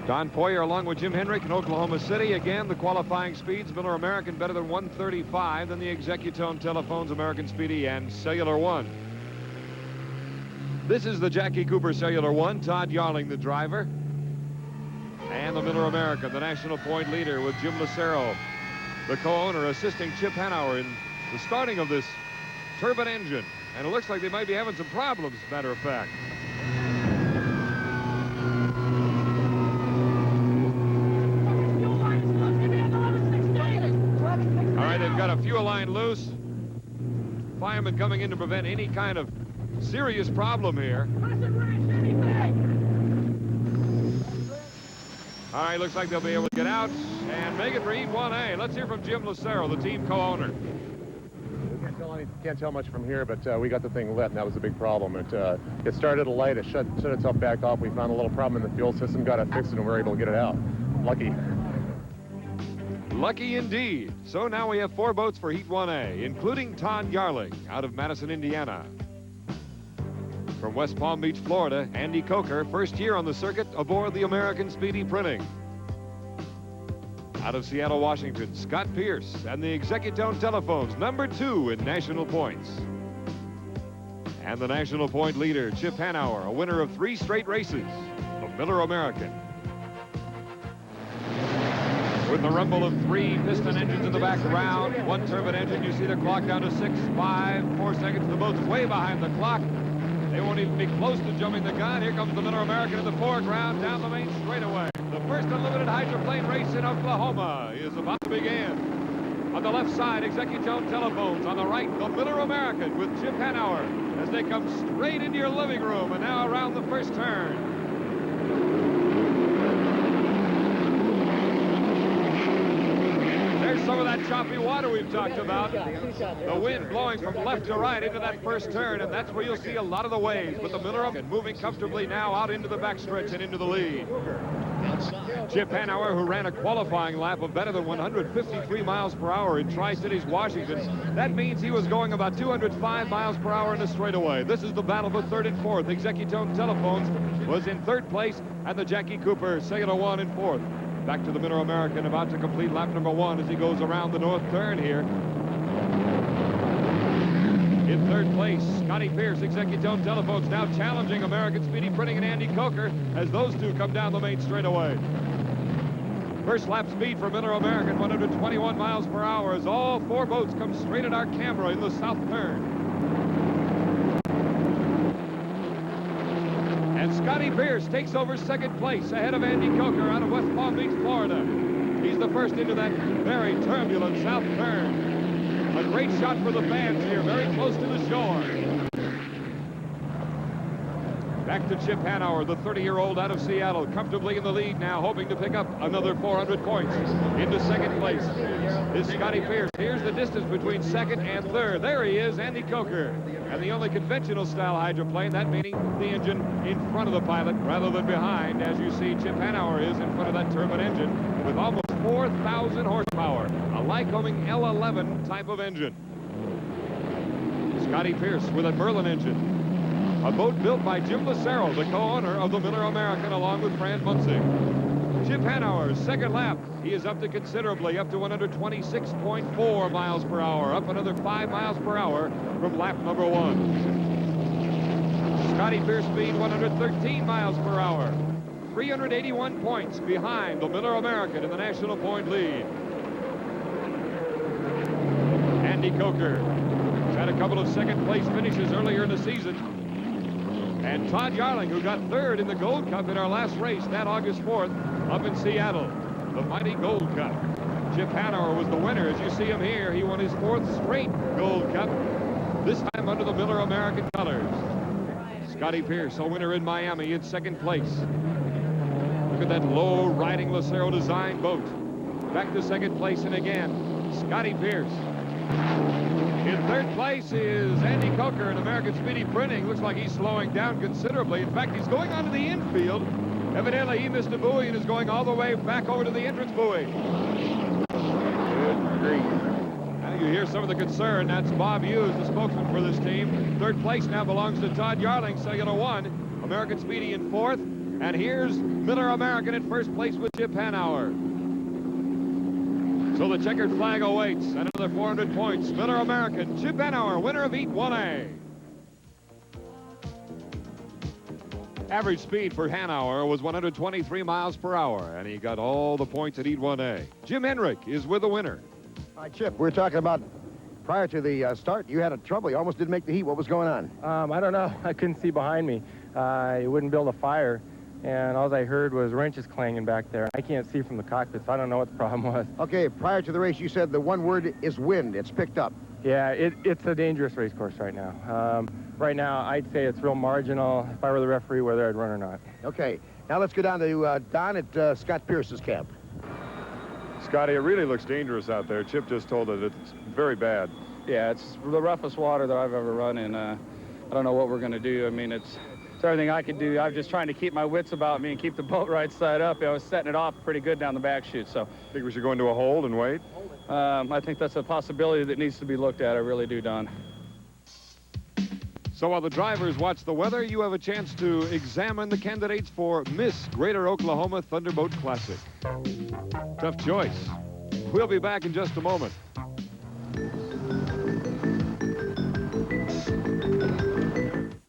Don Poyer along with Jim Henrik in Oklahoma City. Again, the qualifying speeds, Miller American better than 135 than the Executone Telephones, American Speedy, and Cellular One. This is the Jackie Cooper Cellular One. Todd Yarling, the driver. And the Miller American, the national point leader, with Jim Lucero, the co-owner, assisting Chip Hanauer in the starting of this turbine engine. And it looks like they might be having some problems, as a matter of fact. All right, they've got a fuel line loose. Firemen coming in to prevent any kind of serious problem here. All right, looks like they'll be able to get out and make it for Heat 1A. Let's hear from Jim Lucero, the team co-owner. Can't tell much from here, but we got the thing lit, and that was a big problem. It started a light, it shut itself back off. We found a little problem in the fuel system, got it fixed, and we were able to get it out. Lucky. Lucky indeed. So now we have 4 boats for Heat 1A, including Todd Yarling out of Madison, Indiana. From West Palm Beach, Florida, Andy Coker, first year on the circuit aboard the American Speedy Printing. Out of Seattle, Washington, Scott Pierce and the Executone Telephones, number 2 in national points. And the national point leader, Chip Hanauer, a winner of 3 straight races, the Miller American. With the rumble of 3 piston engines in the background, 1 turbine engine, you see the clock down to 6, 5, 4 seconds. The boat's way behind the clock. They won't even be close to jumping the gun. Here comes the Miller American in the foreground down the main straightaway. The first unlimited hydroplane race in Oklahoma is about to begin. On the left side, Executone Telephones. On the right, the Miller American with Chip Hanauer as they come straight into your living room and now around the first turn. There's some of that choppy water we've talked about. The wind blowing from left to right into that first turn, and that's where you'll see a lot of the waves. But the Miller American moving comfortably now out into the backstretch and into the lead. Chip Hanauer, who ran a qualifying lap of better than 153 miles per hour in Tri-Cities, Washington. That means he was going about 205 miles per hour in a straightaway. This is the battle for 3rd and 4th. Executone Telephones was in 3rd place, and the Jackie Cooper Cellular One in 4th. Back to the Miller American, about to complete lap number 1 as he goes around the north turn here. In 3rd place, Scotty Pierce, Executone Telephones, now challenging American Speedy Printing and Andy Coker as those 2 come down the main straightaway. First lap speed for Miller American, 121 miles per hour, as all 4 boats come straight at our camera in the south turn. And Scotty Pierce takes over 2nd place ahead of Andy Coker out of West Palm Beach, Florida. He's the first into that very turbulent south turn. A great shot for the fans here, very close to the shore. Back to Chip Hanauer, the 30-year-old out of Seattle, comfortably in the lead now, hoping to pick up another 400 points. Into 2nd place is Scotty Pierce. Here's the distance between 2nd and 3rd. There he is, Andy Coker. And the only conventional style hydroplane, that meaning the engine in front of the pilot rather than behind, as you see Chip Hanauer is in front of that turbine engine with almost 4,000 horsepower, a Lycoming L11 type of engine. Scotty Pierce with a Merlin engine. A boat built by Jim Lucero, the co-owner of the Miller American, along with Fran Munzing. Chip Hanauer's 2nd lap. He is up to considerably, up to 126.4 miles per hour, up another 5 miles per hour from lap number 1. Scotty Pierce speed 113 miles per hour. 381 points behind the Miller American in the national point lead. Andy Coker had a couple of 2nd place finishes earlier in the season. And Todd Yarling, who got 3rd in the Gold Cup in our last race, that August 4th, up in Seattle, the mighty Gold Cup. Chip Hanauer was the winner. As you see him here, he won his 4th straight Gold Cup, this time under the Miller American colors. Scotty Pierce, a winner in Miami, in 2nd place. Look at that low-riding Lucero design boat. Back to 2nd place, and again, Scotty Pierce. In 3rd place is Andy Coker in American Speedy Printing. Looks like he's slowing down considerably. In fact, he's going onto the infield. Evidently, he missed a buoy and is going all the way back over to the entrance buoy. Good grief. Now you hear some of the concern. That's Bob Hughes, the spokesman for this team. 3rd place now belongs to Todd Yarling, Cellular One. American Speedy in 4th. And here's Miller American in first place with Chip Hanauer. So the checkered flag awaits, and another 400 points. Miller American, Chip Hanauer, winner of Heat 1A. Average speed for Hanauer was 123 miles per hour, and he got all the points at Heat 1A. Jim Henrik is with the winner. Hi, Chip. We're talking about prior to the start, you had a trouble. You almost didn't make the heat. What was going on? I don't know. I couldn't see behind me. It wouldn't build a fire, and all I heard was wrenches clanging back there. I can't see from the cockpit, so I don't know what the problem was. Okay, prior to the race, you said the one word is wind. It's picked up. Yeah, it's a dangerous race course right now. Right now, I'd say it's real marginal. If I were the referee, whether I'd run or not. Okay, now let's go down to Don at Scott Pierce's camp. Scotty, it really looks dangerous out there. Chip just told us it's very bad. Yeah, it's the roughest water that I've ever run in. I don't know what we're going to do. I mean, it's everything I could do. I'm just trying to keep my wits about me and keep the boat right side up. I was setting it off pretty good down the back chute, so. Think we should go into a hold and wait? I think that's a possibility that needs to be looked at. I really do, Don. So while the drivers watch the weather, you have a chance to examine the candidates for Miss Greater Oklahoma Thunderboat Classic. Tough choice. We'll be back in just a moment.